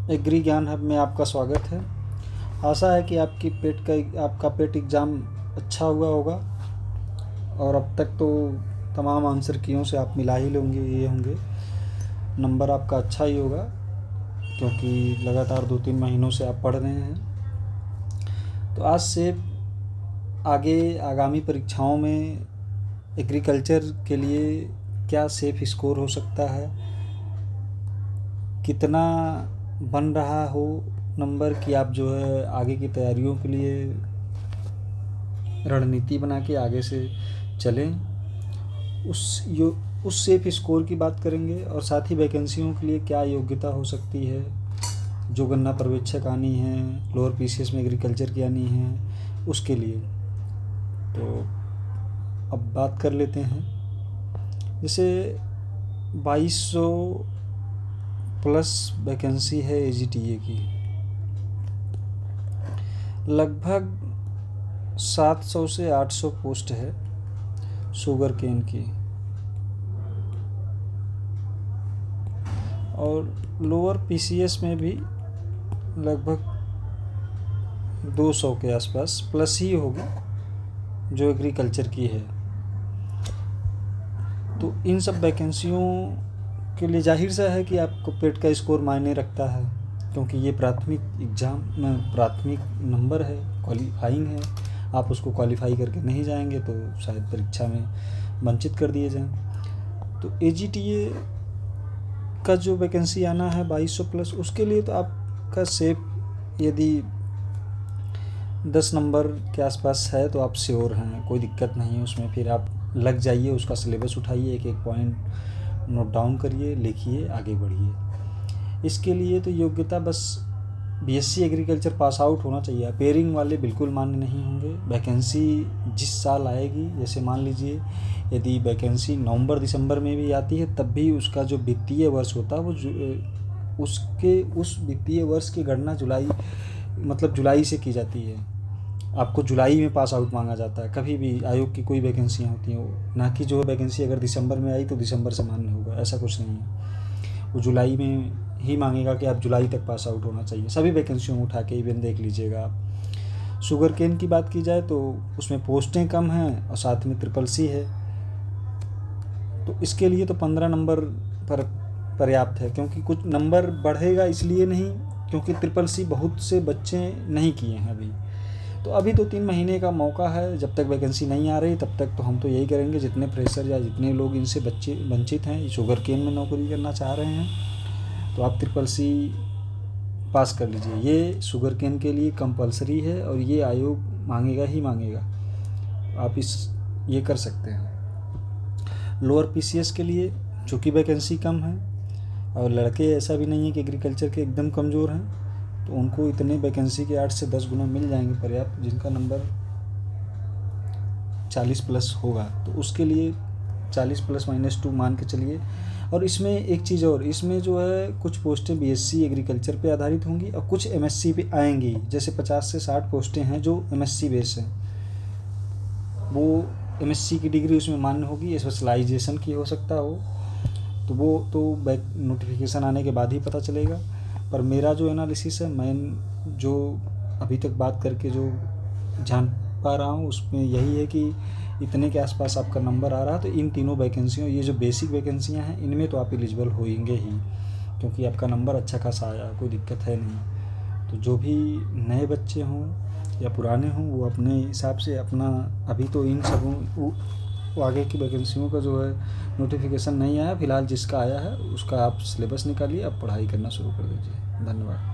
Agree ज्ञान hub में आपका स्वागत है। आशा है कि आपका पेट एग्ज़ाम अच्छा हुआ होगा और अब तक तो तमाम आंसर कीयों से आप मिला ही होंगे। नंबर आपका अच्छा ही होगा क्योंकि लगातार 2-3 महीनों से आप पढ़ रहे हैं। तो आज से आगे आगामी परीक्षाओं में एग्रीकल्चर के लिए क्या सेफ स्कोर हो सकता है, कितना बन रहा हो नंबर कि आप जो है आगे की तैयारियों के लिए रणनीति बना के आगे से चलें, उस सेफ स्कोर की बात करेंगे। और साथ ही वैकेंसियों के लिए क्या योग्यता हो सकती है, जो गन्ना पर्यवेक्षक आनी है, लोअर पीसीएस में एग्रीकल्चर की आनी है, उसके लिए। तो अब बात कर लेते हैं। जैसे 2200 प्लस वैकेंसी है एजीटीए की, लगभग 700 से 800 पोस्ट है शुगर केन की, और लोअर पीसीएस में भी लगभग 200 के आसपास प्लस ही होगी जो एग्रीकल्चर की है। तो इन सब वैकेंसियों के लिए जाहिर सा है कि आपको पेट का स्कोर मायने रखता है, क्योंकि ये प्राथमिक एग्ज़ाम में प्राथमिक नंबर है, क्वालिफाइंग है। आप उसको क्वालिफाई करके नहीं जाएंगे तो शायद परीक्षा में वंचित कर दिए जाएं। तो एजीटीए का जो वैकेंसी आना है 2200 प्लस, उसके लिए तो आपका सेफ यदि 10 नंबर के आसपास है तो आप श्योर हैं, कोई दिक्कत नहीं है उसमें। फिर आप लग जाइए, उसका सिलेबस उठाइए, एक एक पॉइंट नोट डाउन करिए, लिखिए, आगे बढ़िए। इसके लिए तो योग्यता बस बीएससी एग्रीकल्चर पास आउट होना चाहिए। पेयरिंग वाले बिल्कुल मान्य नहीं होंगे। वैकेंसी जिस साल आएगी, जैसे मान लीजिए यदि वैकेंसी नवंबर दिसंबर में भी आती है, तब भी उसका जो वित्तीय वर्ष होता है वो उस वित्तीय वर्ष की गणना जुलाई से की जाती है। आपको जुलाई में पास आउट मांगा जाता है। कभी भी आयोग की कोई वैकेंसियाँ होती हैं, ना कि जो वैकेंसी अगर दिसंबर में आई तो दिसंबर से मान्य होगा, ऐसा कुछ नहीं है। वो जुलाई में ही मांगेगा कि आप जुलाई तक पास आउट होना चाहिए। सभी वैकेंसियों में उठा के इवन देख लीजिएगा आप। शुगर केन की बात की जाए तो उसमें पोस्टें कम हैं और साथ में ट्रिपल-सी है, तो इसके लिए तो 15 नंबर पर पर्याप्त है। क्योंकि कुछ नंबर बढ़ेगा इसलिए नहीं, क्योंकि ट्रिपल-सी बहुत से बच्चे नहीं किए हैं अभी। तो अभी 2-3 महीने का मौका है, जब तक वैकेंसी नहीं आ रही तब तक तो हम तो यही करेंगे, जितने फ्रेशर या जितने लोग इनसे बच्चे वंचित हैं, शुगर केन में नौकरी करना चाह रहे हैं, तो आप ट्रिपल-सी पास कर लीजिए। ये शुगर केन के लिए कंपलसरी है और ये आयोग मांगेगा ही मांगेगा। आप ये कर सकते हैं। लोअर पीसीएस के लिए चूँकि वैकेंसी कम है और लड़के ऐसा भी नहीं है कि एग्रीकल्चर के एकदम कमज़ोर हैं, तो उनको इतने वैकेंसी के 8 से 10 गुना मिल जाएंगे पर्याप्त, जिनका नंबर 40 प्लस होगा। तो उसके लिए 40 प्लस -2 मान के चलिए। और इसमें एक चीज़ और, इसमें जो है कुछ पोस्टें बीएससी एग्रीकल्चर पे आधारित होंगी और कुछ एमएससी पे आएंगी। जैसे 50 से 60 पोस्टें हैं जो एमएससी बेस हैं, वो एमएससी की डिग्री उसमें मान्य होगी, स्पेशलाइजेशन की हो सकता हो, तो वो तो नोटिफिकेशन आने के बाद ही पता चलेगा। पर मेरा जो एनालिसिस है, मैं जो अभी तक बात करके जो जान पा रहा हूँ, उसमें यही है कि इतने के आसपास आपका नंबर आ रहा है, तो इन तीनों वैकेंसियों, ये जो बेसिक वैकेंसियाँ हैं, इनमें तो आप एलिजिबल होंगे ही, क्योंकि आपका नंबर अच्छा खासा आया, कोई दिक्कत है नहीं। तो जो भी नए बच्चे हों या पुराने हों, वो अपने हिसाब से अपना, अभी तो इन सब आगे की वैकेंसियों का जो है नोटिफिकेशन नहीं आया, फिलहाल जिसका आया है उसका आप सिलेबस निकालिए, आप पढ़ाई करना शुरू कर दीजिए। धन्यवाद।